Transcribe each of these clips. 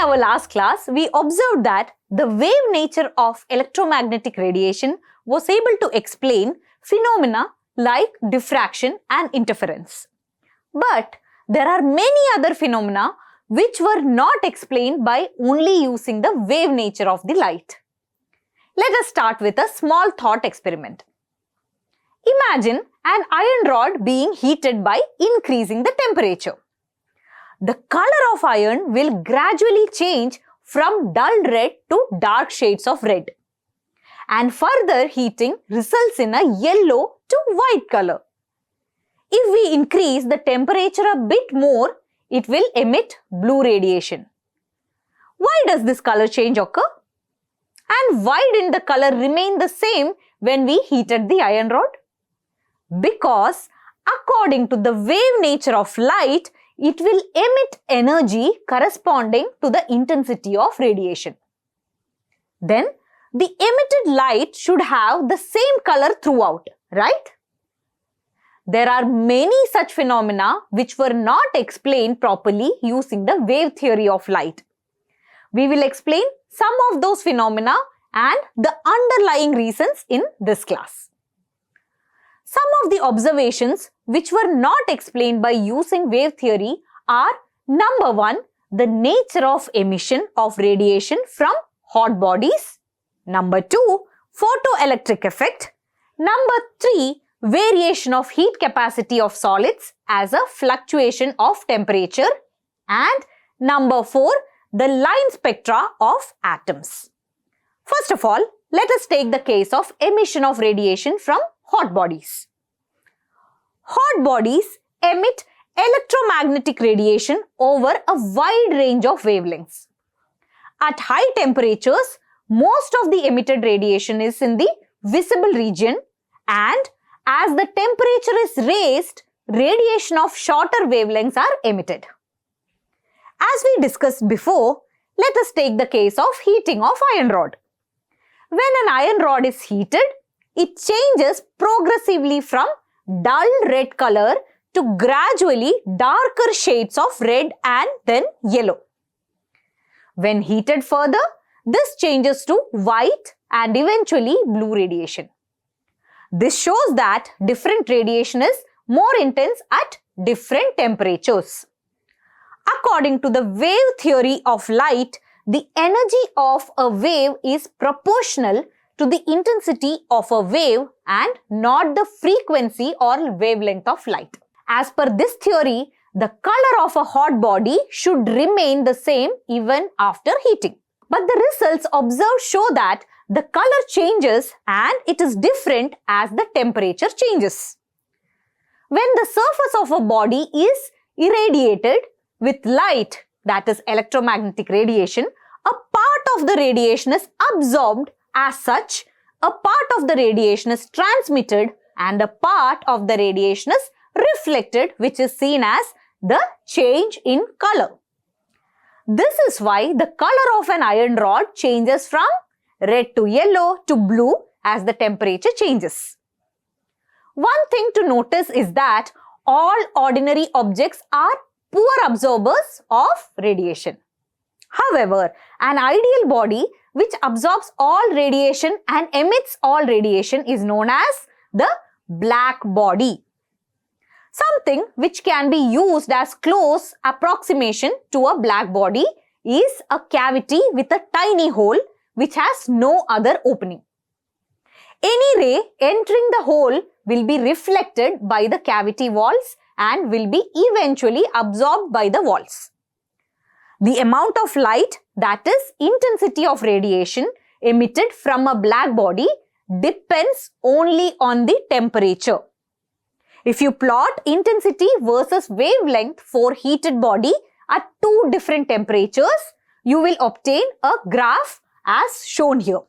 our last class, we observed that the wave nature of electromagnetic radiation was able to explain phenomena like diffraction and interference. But there are many other phenomena which were not explained by only using the wave nature of the light. Let us start with a small thought experiment. Imagine an iron rod being heated by increasing the temperature. The color of iron will gradually change from dull red to dark shades of red. And further heating results in a yellow to white color. If we increase the temperature a bit more, it will emit blue radiation. Why does this color change occur? And why didn't the color remain the same when we heated the iron rod? Because according to the wave nature of light, it will emit energy corresponding to the intensity of radiation. Then, the emitted light should have the same color throughout, right? There are many such phenomena which were not explained properly using the wave theory of light. We will explain some of those phenomena and the underlying reasons in this class. Some of the observations which were not explained by using wave theory are: number 1, the nature of emission of radiation from hot bodies. Number 2, photoelectric effect. Number 3, variation of heat capacity of solids as a fluctuation of temperature. And number 4, the line spectra of atoms. First of all, let us take the case of emission of radiation from hot bodies. Hot bodies emit electromagnetic radiation over a wide range of wavelengths. At high temperatures, most of the emitted radiation is in the visible region, and as the temperature is raised, radiation of shorter wavelengths are emitted. As we discussed before, let us take the case of heating of iron rod. When an iron rod is heated, it changes progressively from dull red color to gradually darker shades of red and then yellow. When heated further, this changes to white and eventually blue radiation. This shows that different radiation is more intense at different temperatures. According to the wave theory of light, the energy of a wave is proportional to the intensity of a wave and not the frequency or wavelength of light. As per this theory, the color of a hot body should remain the same even after heating. But the results observed show that the color changes and it is different as the temperature changes. When the surface of a body is irradiated with light, that is electromagnetic radiation, a part of the radiation is absorbed. As such, a part of the radiation is transmitted and a part of the radiation is reflected, which is seen as the change in color. This is why the color of an iron rod changes from red to yellow to blue as the temperature changes. One thing to notice is that all ordinary objects are poor absorbers of radiation. However, an ideal body which absorbs all radiation and emits all radiation is known as the black body. Something which can be used as close approximation to a black body is a cavity with a tiny hole which has no other opening. Any ray entering the hole will be reflected by the cavity walls and will be eventually absorbed by the walls. The amount of light, that is intensity of radiation emitted from a black body, depends only on the temperature. If you plot intensity versus wavelength for heated body at two different temperatures, you will obtain a graph as shown here.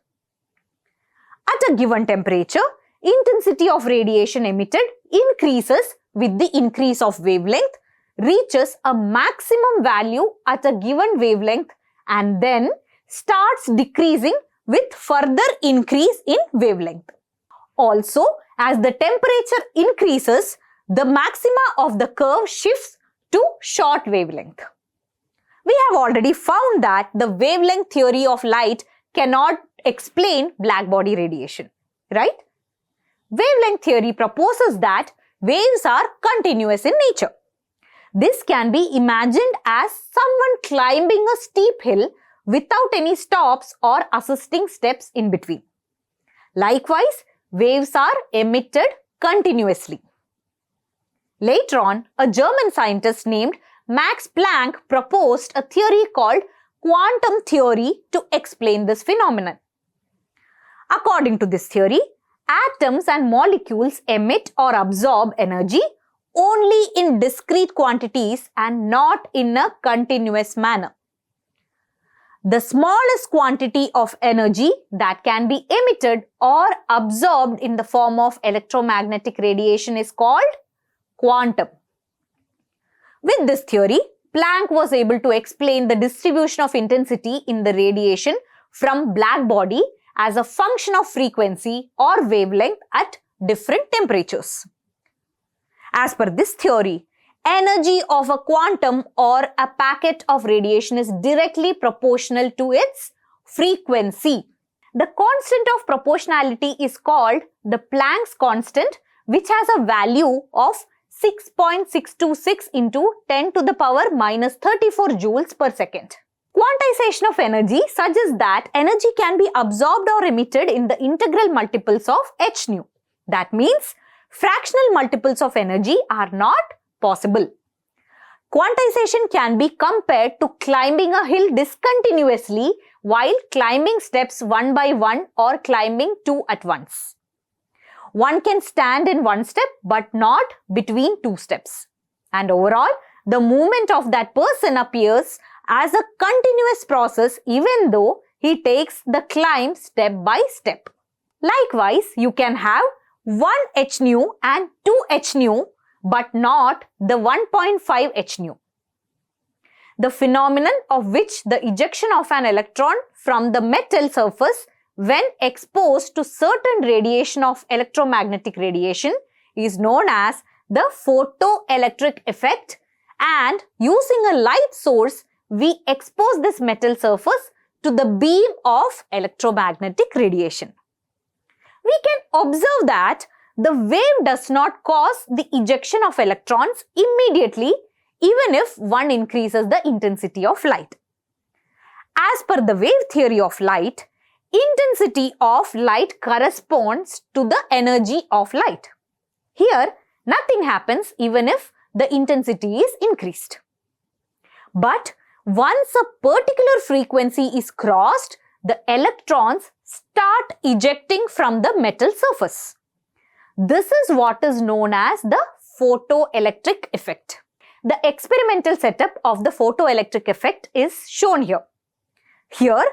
At a given temperature, intensity of radiation emitted increases with the increase of wavelength, reaches a maximum value at a given wavelength and then starts decreasing with further increase in wavelength. Also, as the temperature increases, the maxima of the curve shifts to short wavelength. We have already found that the wavelength theory of light cannot explain blackbody radiation, right? Wavelength theory proposes that waves are continuous in nature. This can be imagined as someone climbing a steep hill without any stops or assisting steps in between. Likewise, waves are emitted continuously. Later on, a German scientist named Max Planck proposed a theory called quantum theory to explain this phenomenon. According to this theory, atoms and molecules emit or absorb energy only in discrete quantities and not in a continuous manner. The smallest quantity of energy that can be emitted or absorbed in the form of electromagnetic radiation is called quantum. With this theory, Planck was able to explain the distribution of intensity in the radiation from blackbody as a function of frequency or wavelength at different temperatures. As per this theory, energy of a quantum or a packet of radiation is directly proportional to its frequency. The constant of proportionality is called the Planck's constant, which has a value of 6.626 into 10 to the power minus 34 joules per second. Quantization of energy suggests that energy can be absorbed or emitted in the integral multiples of h nu. That means fractional multiples of energy are not possible. Quantization can be compared to climbing a hill discontinuously while climbing steps one by one or climbing two at once. One can stand in one step but not between two steps. And overall, the movement of that person appears as a continuous process even though he takes the climb step by step. Likewise, you can have 1 h nu and 2 h nu but not the 1.5 h nu. The phenomenon of which the ejection of an electron from the metal surface when exposed to certain radiation of electromagnetic radiation is known as the photoelectric effect, and using a light source we expose this metal surface to the beam of electromagnetic radiation. We can observe that the wave does not cause the ejection of electrons immediately even if one increases the intensity of light. As per the wave theory of light, intensity of light corresponds to the energy of light. Here, nothing happens even if the intensity is increased. But once a particular frequency is crossed, the electrons start ejecting from the metal surface. This is what is known as the photoelectric effect. The experimental setup of the photoelectric effect is shown here. Here,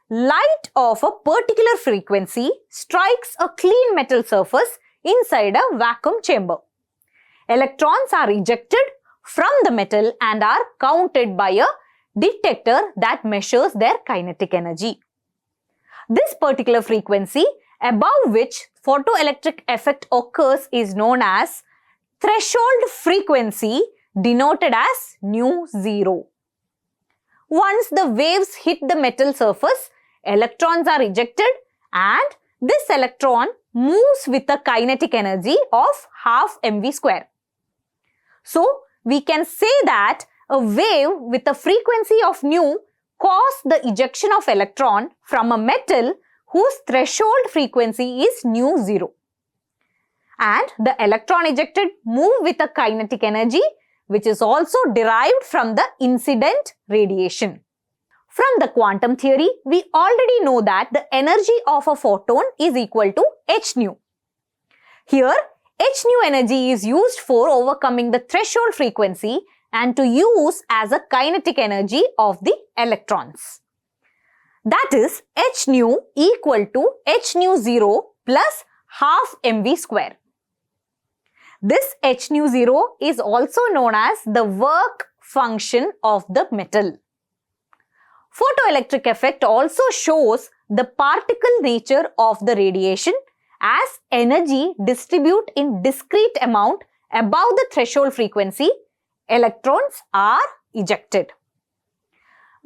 light of a particular frequency strikes a clean metal surface inside a vacuum chamber. Electrons are ejected from the metal and are counted by a detector that measures their kinetic energy. This particular frequency above which photoelectric effect occurs is known as threshold frequency, denoted as nu0. Once the waves hit the metal surface, electrons are ejected and this electron moves with a kinetic energy of half mv square. So, we can say that a wave with a frequency of nu caused the ejection of electron from a metal whose threshold frequency is nu0. And the electron ejected move with a kinetic energy which is also derived from the incident radiation. From the quantum theory, we already know that the energy of a photon is equal to h nu. Here, h nu energy is used for overcoming the threshold frequency and to use as a kinetic energy of the electrons. That is h nu equal to h nu0 plus half mv square. This h nu0 is also known as the work function of the metal. Photoelectric effect also shows the particle nature of the radiation as energy distribute in discrete amount above the threshold frequency, electrons are ejected.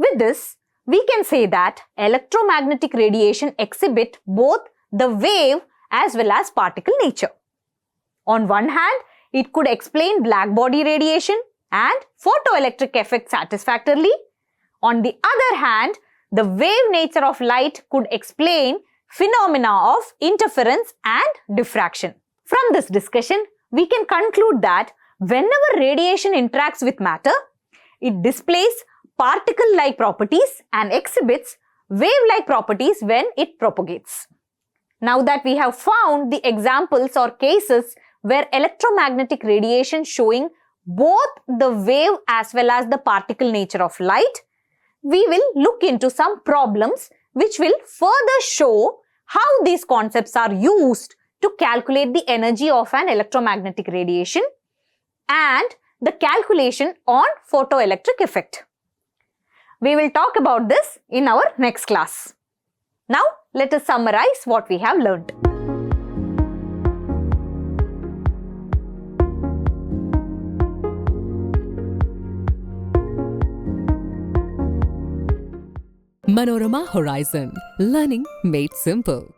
With this, we can say that electromagnetic radiation exhibit both the wave as well as particle nature. On one hand, it could explain blackbody radiation and photoelectric effect satisfactorily. On the other hand, the wave nature of light could explain phenomena of interference and diffraction. From this discussion, we can conclude that whenever radiation interacts with matter, it displays particle-like properties and exhibits wave-like properties when it propagates. Now that we have found the examples or cases where electromagnetic radiation showing both the wave as well as the particle nature of light, we will look into some problems which will further show how these concepts are used to calculate the energy of an electromagnetic radiation and the calculation on photoelectric effect. We will talk about this in our next class. Now, let us summarize what we have learnt. Manorama Horizon. Learning made simple.